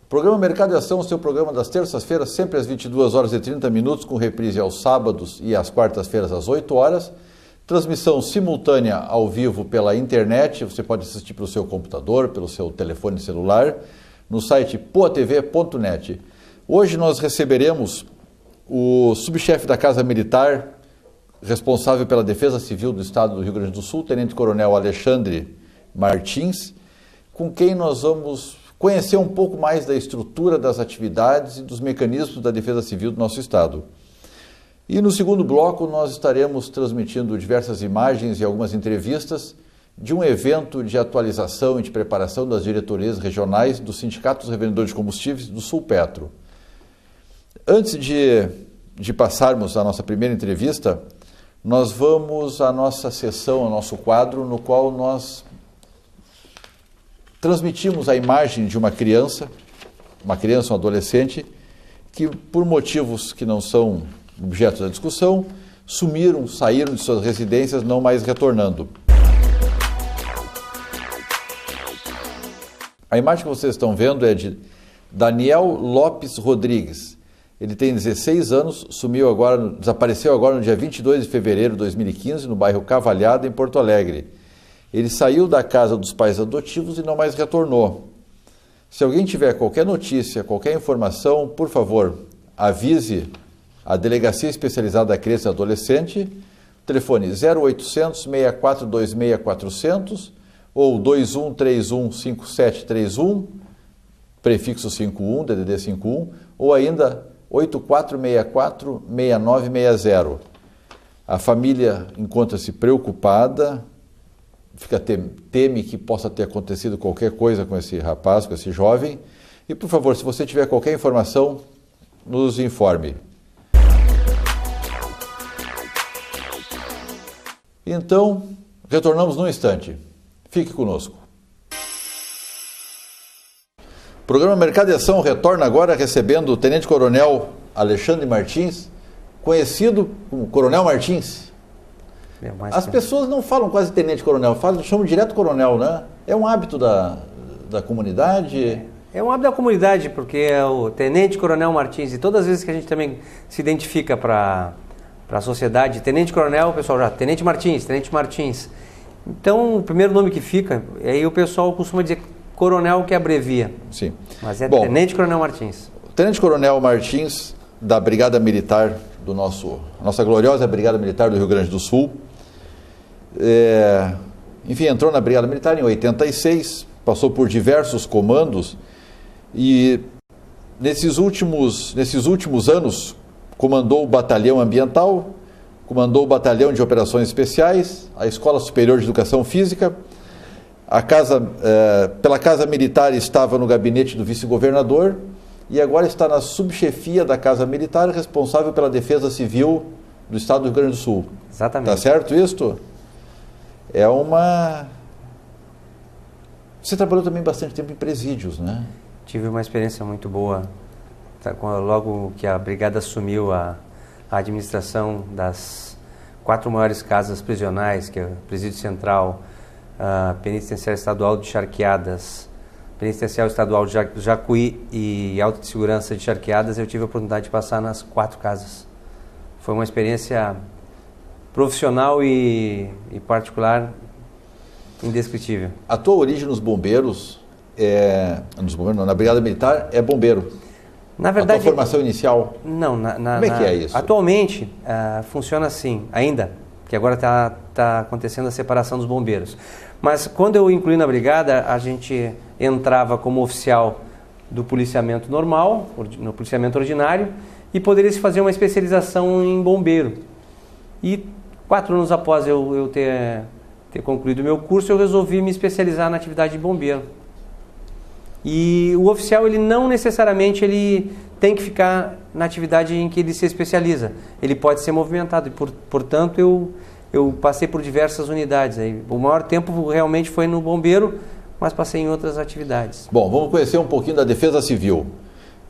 Programa Mercado e Ação, o seu programa das terças-feiras, sempre às 22 horas e 30 minutos, com reprise aos sábados e às quartas-feiras às 8 horas. Transmissão simultânea ao vivo pela internet, você pode assistir pelo seu computador, pelo seu telefone celular, no site poatv.net. Hoje nós receberemos o subchefe da Casa Militar, responsável pela Defesa Civil do Estado do Rio Grande do Sul, Tenente Coronel Alexandre Martins, com quem nós vamos conhecer um pouco mais da estrutura das atividades e dos mecanismos da Defesa Civil do nosso Estado. E no segundo bloco nós estaremos transmitindo diversas imagens e algumas entrevistas de um evento de atualização e de preparação das diretorias regionais dos sindicatos revendedores de combustíveis do Sulpetro. Antes de passarmos à nossa primeira entrevista, nós vamos à nossa sessão, ao nosso quadro, no qual nós transmitimos a imagem de uma criança, um adolescente, que por motivos que não são objeto da discussão, saíram de suas residências, não mais retornando. A imagem que vocês estão vendo é de Daniel Lopes Rodrigues. Ele tem 16 anos, desapareceu agora no dia 22 de fevereiro de 2015, no bairro Cavalhada, em Porto Alegre. Ele saiu da casa dos pais adotivos e não mais retornou. Se alguém tiver qualquer notícia, qualquer informação, por favor, avise a Delegacia Especializada da Criança e Adolescente, telefone 0800 6426 400 ou 21315731, prefixo 51, DDD 51, ou ainda 8464 6960. A família encontra-se preocupada, teme que possa ter acontecido qualquer coisa com esse rapaz, com esse jovem. E, por favor, se você tiver qualquer informação, nos informe. Então, retornamos num instante. Fique conosco. O programa Mercado e Ação retorna agora recebendo o Tenente Coronel Alexandre Martins, conhecido como Coronel Martins. As pessoas não falam quase Tenente Coronel, chamam direto Coronel, né? É um hábito da comunidade? É um hábito da comunidade, porque é o Tenente Coronel Martins, e todas as vezes que a gente também se identifica para a sociedade, Tenente Coronel, o pessoal já, Tenente Martins. Então, o primeiro nome que fica, aí o pessoal costuma dizer Coronel, que abrevia. Sim. Mas é Tenente Coronel Martins. Tenente Coronel Martins, da Brigada Militar nossa gloriosa Brigada Militar do Rio Grande do Sul. Enfim, entrou na Brigada Militar em 86, passou por diversos comandos e nesses últimos anos comandou o Batalhão Ambiental, comandou o Batalhão de Operações Especiais, a Escola Superior de Educação Física. Pela Casa Militar estava no gabinete do vice-governador e agora está na subchefia da Casa Militar, responsável pela Defesa Civil do Estado do Rio Grande do Sul. Exatamente. Tá certo isto? Você trabalhou também bastante tempo em presídios, né? Tive uma experiência muito boa. Logo que a Brigada assumiu a administração das 4 maiores casas prisionais, que é o Presídio Central, a Penitenciária Estadual de Charqueadas, Penitenciária Estadual de Jacuí e Alta de Segurança de Charqueadas, eu tive a oportunidade de passar nas 4 casas. Foi uma experiência profissional e particular indescritível. A tua origem nos bombeiros, na Brigada Militar, é bombeiro? Na verdade, a tua formação inicial? Não. Como é que é isso? Atualmente, funciona assim, ainda, que agora está acontecendo a separação dos bombeiros. Mas quando eu incluí na Brigada, a gente entrava como oficial do policiamento normal, no policiamento ordinário, e poderia se fazer uma especialização em bombeiro. E 4 anos após eu ter concluído o meu curso, eu resolvi me especializar na atividade de bombeiro. E o oficial, ele não necessariamente tem que ficar na atividade em que ele se especializa. Ele pode ser movimentado e, portanto, eu passei por diversas unidades. Aí, o maior tempo realmente foi no bombeiro, mas passei em outras atividades. Bom, vamos conhecer um pouquinho da Defesa Civil.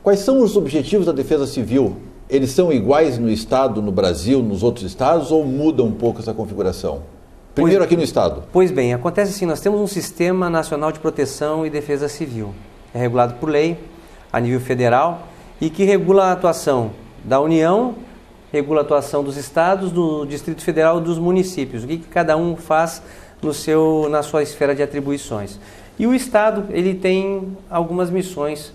Quais são os objetivos da Defesa Civil? Eles são iguais no Estado, no Brasil, nos outros estados, ou muda um pouco essa configuração? Primeiro aqui no Estado. Pois bem, acontece assim, nós temos um Sistema Nacional de Proteção e Defesa Civil. É regulado por lei, a nível federal, e que regula a atuação da União, regula a atuação dos estados, do Distrito Federal e dos municípios. O que cada um faz na sua esfera de atribuições. E o Estado, ele tem algumas missões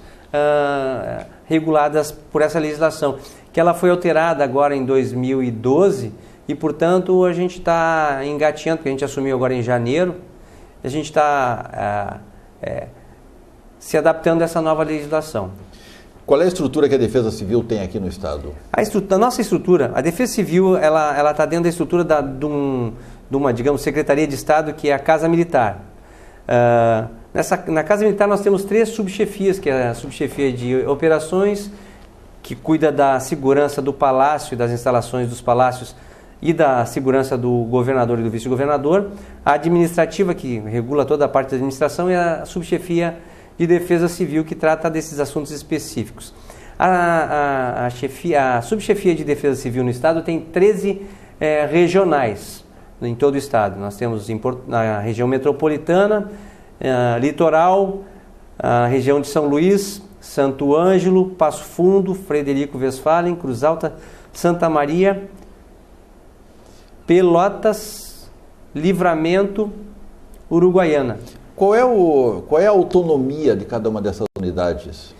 reguladas por essa legislação, que ela foi alterada agora em 2012 e, portanto, a gente está engateando, porque a gente assumiu agora em janeiro, a gente está se adaptando a essa nova legislação. Qual é a estrutura que a Defesa Civil tem aqui no Estado? A nossa estrutura, a Defesa Civil, ela está dentro da estrutura de uma, digamos, Secretaria de Estado, que é a Casa Militar. Na Casa Militar nós temos 3 subchefias, que é a subchefia de operações, que cuida da segurança do palácio e das instalações dos palácios e da segurança do governador e do vice-governador, a administrativa, que regula toda a parte da administração, e a subchefia de Defesa Civil, que trata desses assuntos específicos. A subchefia de Defesa Civil no Estado tem 13 regionais em todo o Estado. Nós temos na região metropolitana, litoral, a região de São Luís, Santo Ângelo, Passo Fundo, Frederico Westphalen, Cruz Alta, Santa Maria, Pelotas, Livramento, Uruguaiana. Qual é a autonomia de cada uma dessas unidades?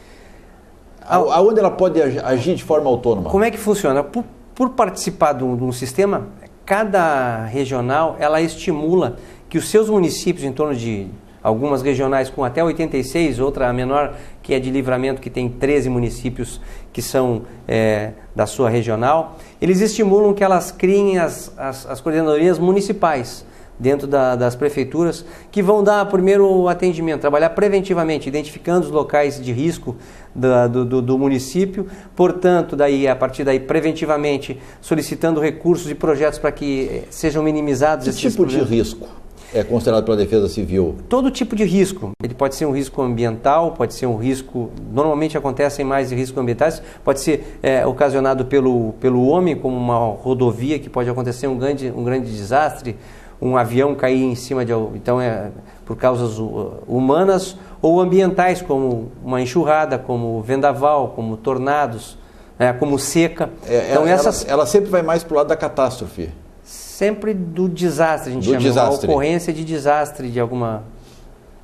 Aonde ela pode agir de forma autônoma? Como é que funciona? Por participar de um sistema, cada regional ela estimula que os seus municípios, em torno de algumas regionais com até 86, outra menor que é de Livramento, que tem 13 municípios que são da sua regional, eles estimulam que elas criem as coordenadorias municipais dentro das prefeituras, que vão dar primeiro atendimento, trabalhar preventivamente, identificando os locais de risco do município, portanto, a partir daí, preventivamente, solicitando recursos e projetos para que sejam minimizados esses tipo de risco é considerado pela Defesa Civil? Todo tipo de risco. Ele pode ser um risco ambiental, pode ser um risco, normalmente acontecem mais riscos ambientais, pode ser ocasionado pelo homem, como uma rodovia, que pode acontecer um grande desastre, um avião cair em cima então por causas humanas ou ambientais, como uma enxurrada, como vendaval, como tornados, como seca. Então ela sempre vai mais para o lado da catástrofe. Sempre do desastre, a gente chama. Desastre. Uma ocorrência de desastre, de alguma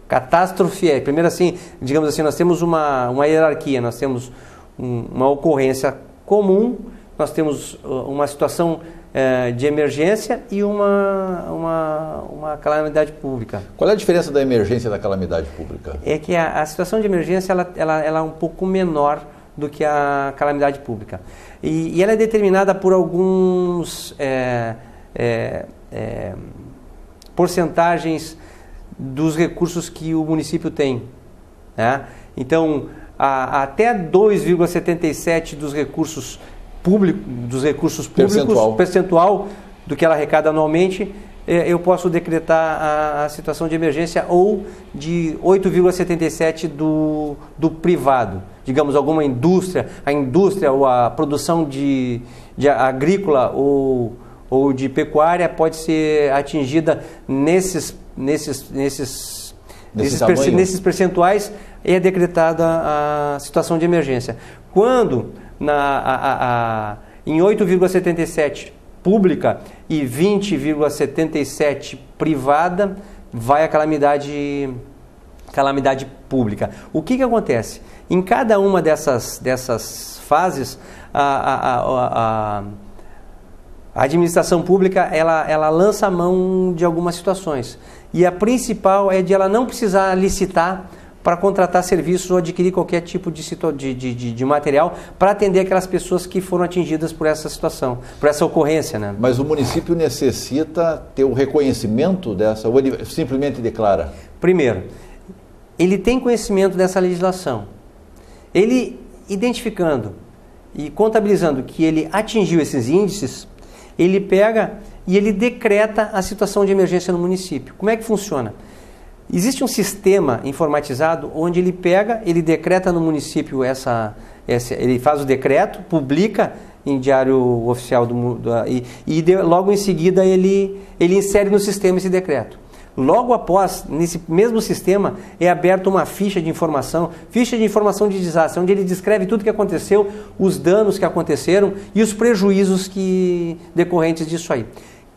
catástrofe. Primeiro assim, digamos assim, nós temos uma hierarquia, nós temos uma ocorrência comum, nós temos uma situação de emergência e uma calamidade pública. Qual é a diferença da emergência e da calamidade pública? É que a situação de emergência ela é um pouco menor do que a calamidade pública. E ela é determinada por alguns porcentagens dos recursos que o município tem. Né? Então, até 2,77% dos recursos públicos, percentual do que ela arrecada anualmente, eu posso decretar a situação de emergência, ou de 8,77% do privado. Digamos, alguma indústria, ou a produção de agrícola ou de pecuária pode ser atingida nesses percentuais, é decretada a situação de emergência. Quando em 8,77% pública e 20,77% privada, vai a calamidade pública. O que acontece? Em cada uma dessas fases, a administração pública ela lança a mão de algumas situações. E a principal é de ela não precisar licitar para contratar serviços ou adquirir qualquer tipo de material para atender aquelas pessoas que foram atingidas por essa situação, por essa ocorrência. Né? Mas o município necessita ter o reconhecimento dessa, ou ele simplesmente declara? Primeiro, ele tem conhecimento dessa legislação. Ele, identificando e contabilizando que ele atingiu esses índices, ele pega e ele decreta a situação de emergência no município. Como é que funciona? Existe um sistema informatizado onde ele pega, ele decreta no município ele faz o decreto, publica em diário oficial logo em seguida ele insere no sistema esse decreto. Logo após, nesse mesmo sistema, é aberta uma ficha de informação de desastre, onde ele descreve tudo o que aconteceu, os danos que aconteceram e os prejuízos decorrentes disso aí.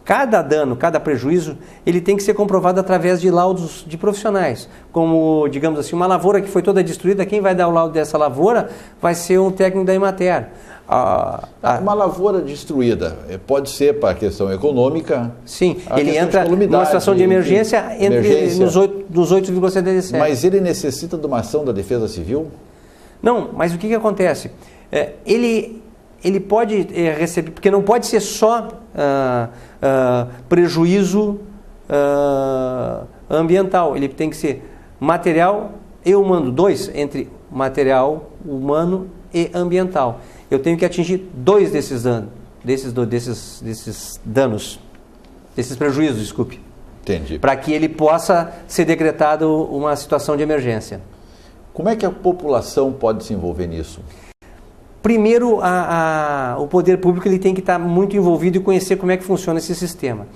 Cada dano, cada prejuízo, ele tem que ser comprovado através de laudos de profissionais. Como, digamos assim, uma lavoura que foi toda destruída, quem vai dar o laudo dessa lavoura vai ser um técnico da Emater. Uma lavoura destruída pode ser para a questão econômica. Sim, ele entra numa situação de emergência, nos 8,77. Mas ele necessita de uma ação da Defesa Civil? Não, mas o que acontece? Ele pode receber, porque não pode ser só prejuízo ambiental, ele tem que ser material e humano, entre material, humano e ambiental. Eu tenho que atingir 2 desses danos, desses prejuízos, desculpe. Entendi. Para que ele possa ser decretado uma situação de emergência. Como é que a população pode se envolver nisso? Primeiro, o poder público ele tem que estar muito envolvido e conhecer como é que funciona esse sistema.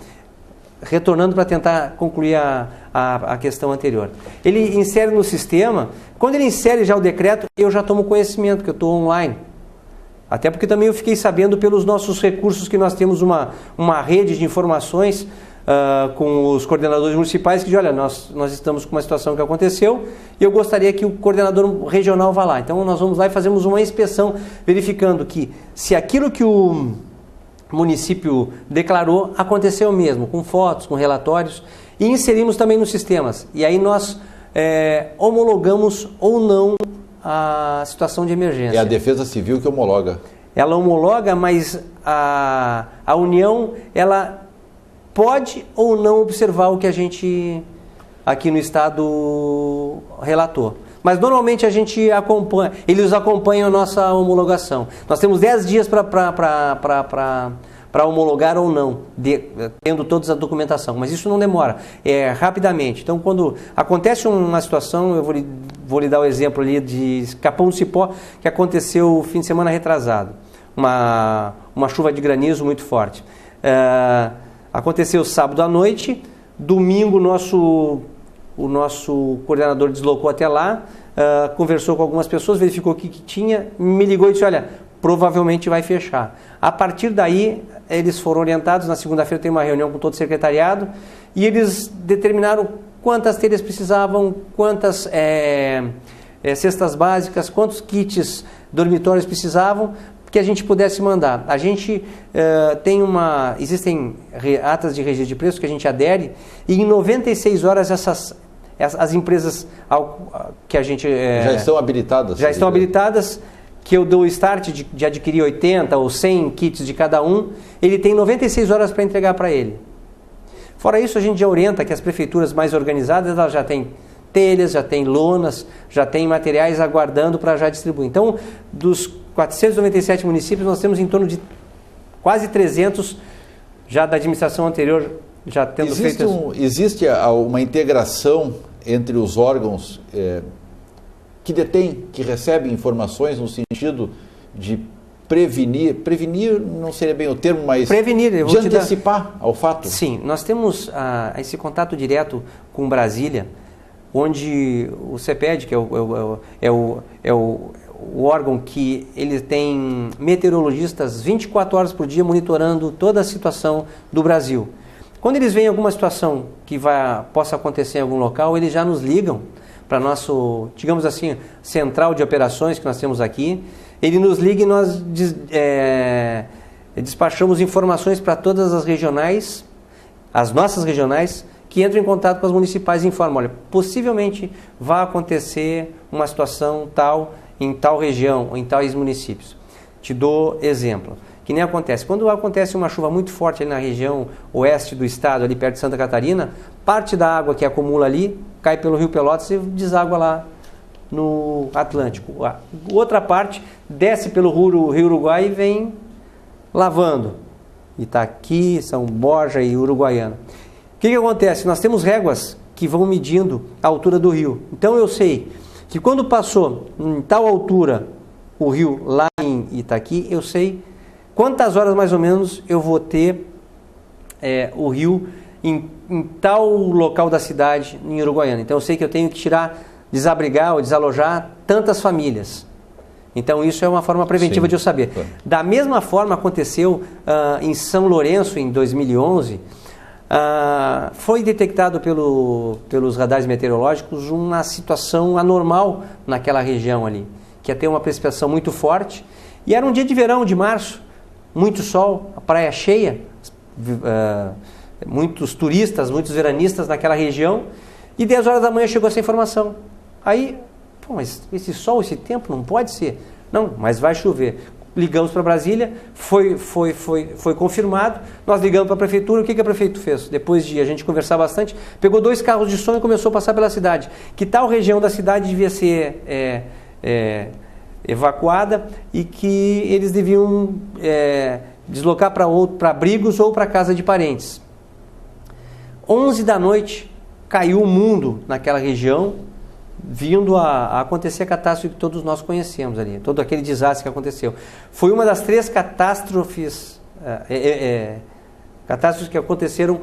Retornando para tentar concluir a questão anterior. Ele insere no sistema, quando ele insere já o decreto, eu já tomo conhecimento, que eu estou online. Até porque também eu fiquei sabendo pelos nossos recursos que nós temos uma rede de informações com os coordenadores municipais que dizem, olha, nós estamos com uma situação que aconteceu e eu gostaria que o coordenador regional vá lá. Então nós vamos lá e fazemos uma inspeção verificando que se aquilo que o município declarou aconteceu mesmo, com fotos, com relatórios, e inserimos também nos sistemas. E aí nós homologamos ou não a situação de emergência. É a Defesa Civil que homologa. Ela homologa, mas a União, ela pode ou não observar o que a gente aqui no estado relatou. Mas normalmente a gente acompanha, eles acompanham a nossa homologação. Nós temos 10 dias para homologar ou não, tendo toda a documentação. Mas isso não demora, rapidamente. Então, quando acontece uma situação, eu vou lhe dar o exemplo ali de Capão do Cipó, que aconteceu o fim de semana retrasado. Uma chuva de granizo muito forte. Aconteceu sábado à noite, domingo o nosso coordenador deslocou até lá, conversou com algumas pessoas, verificou o que tinha, me ligou e disse, olha, provavelmente vai fechar. A partir daí, eles foram orientados, na segunda-feira tem uma reunião com todo o secretariado, e eles determinaram quantas telhas precisavam, quantas cestas básicas, quantos dormitórios precisavam, que a gente pudesse mandar. A gente existem atas de registro de preços que a gente adere, e em 96 horas as empresas que a gente... já estão habilitadas? Já estão habilitadas, que eu dou o start de adquirir 80 ou 100 kits de cada um, ele tem 96 horas para entregar para ele. Fora isso, a gente já orienta que as prefeituras mais organizadas, elas já têm telhas, já têm lonas, já têm materiais aguardando para já distribuir. Então, dos 497 municípios, nós temos em torno de quase 300 já da administração anterior, já tendo feito... Existe uma integração entre os órgãos que detêm, que recebem informações no sentido de prevenir não seria bem o termo, mas de antecipar ao fato? Sim, nós temos esse contato direto com Brasília, onde o CEPED, que é o órgão que ele tem meteorologistas 24 horas por dia monitorando toda a situação do Brasil. Quando eles veem alguma situação que possa acontecer em algum local, eles já nos ligam para nosso, digamos assim, central de operações que nós temos aqui. Ele nos liga e nós despachamos informações para todas as regionais, as nossas regionais, que entram em contato com as municipais e informam, olha, possivelmente vai acontecer uma situação tal em tal região ou em tais municípios. Te dou exemplo, que nem acontece. Quando acontece uma chuva muito forte ali na região oeste do estado, ali perto de Santa Catarina, parte da água que acumula ali cai pelo Rio Pelotas e deságua lá no Atlântico. A outra parte desce pelo Rio Uruguai e vem lavando. Itaqui, São Borja e Uruguaiana. O que acontece? Nós temos réguas que vão medindo a altura do rio. Então eu sei que quando passou em tal altura o rio lá em Itaqui, eu sei quantas horas mais ou menos eu vou ter o rio em tal local da cidade, em Uruguaiana. Então eu sei que eu tenho que desabrigar ou desalojar tantas famílias. Então isso é uma forma preventiva de eu saber. Da mesma forma aconteceu em São Lourenço em 2011, foi detectado pelos radares meteorológicos uma situação anormal naquela região ali, que ia ter uma precipitação muito forte, e era um dia de verão, de março, muito sol, a praia cheia, muitos turistas, muitos veranistas naquela região, e 10 horas da manhã chegou essa informação. Aí, pô, mas esse sol, esse tempo não pode ser. Não, mas vai chover. Ligamos para Brasília, foi confirmado, nós ligamos para a prefeitura. O que a prefeitura fez? Depois de a gente conversar bastante, pegou 2 carros de som e começou a passar pela cidade. Que tal região da cidade devia ser evacuada e que eles deviam deslocar para abrigos ou para casa de parentes. 11 da noite, caiu o mundo naquela região, vindo a acontecer a catástrofe que todos nós conhecemos ali, todo aquele desastre que aconteceu. Foi uma das 3 catástrofes que aconteceram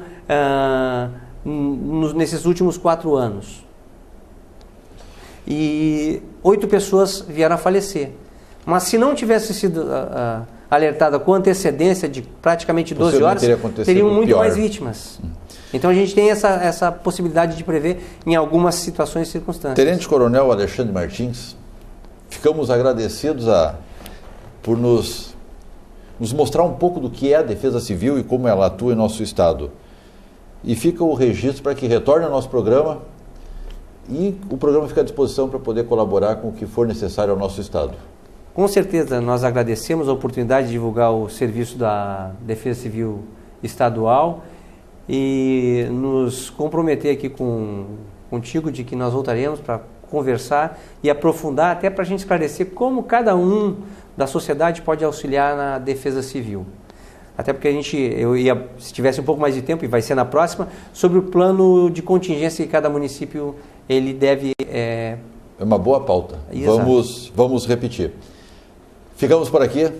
nesses últimos 4 anos. E 8 pessoas vieram a falecer. Mas se não tivesse sido alertada com antecedência de praticamente 12 horas, teriam muito mais vítimas. Então a gente tem essa possibilidade de prever em algumas situações e circunstâncias. Tenente Coronel Alexandre Martins, ficamos agradecidos por nos mostrar um pouco do que é a Defesa Civil e como ela atua em nosso estado. E fica o registro para que retorne ao nosso programa e o programa fica à disposição para poder colaborar com o que for necessário ao nosso estado. Com certeza, nós agradecemos a oportunidade de divulgar o serviço da Defesa Civil Estadual e nos comprometer aqui contigo de que nós voltaremos para conversar e aprofundar, até para a gente esclarecer como cada um da sociedade pode auxiliar na defesa civil. Até porque se tivesse um pouco mais de tempo, e vai ser na próxima, sobre o plano de contingência que cada município ele deve... É uma boa pauta. Vamos repetir. Ficamos por aqui.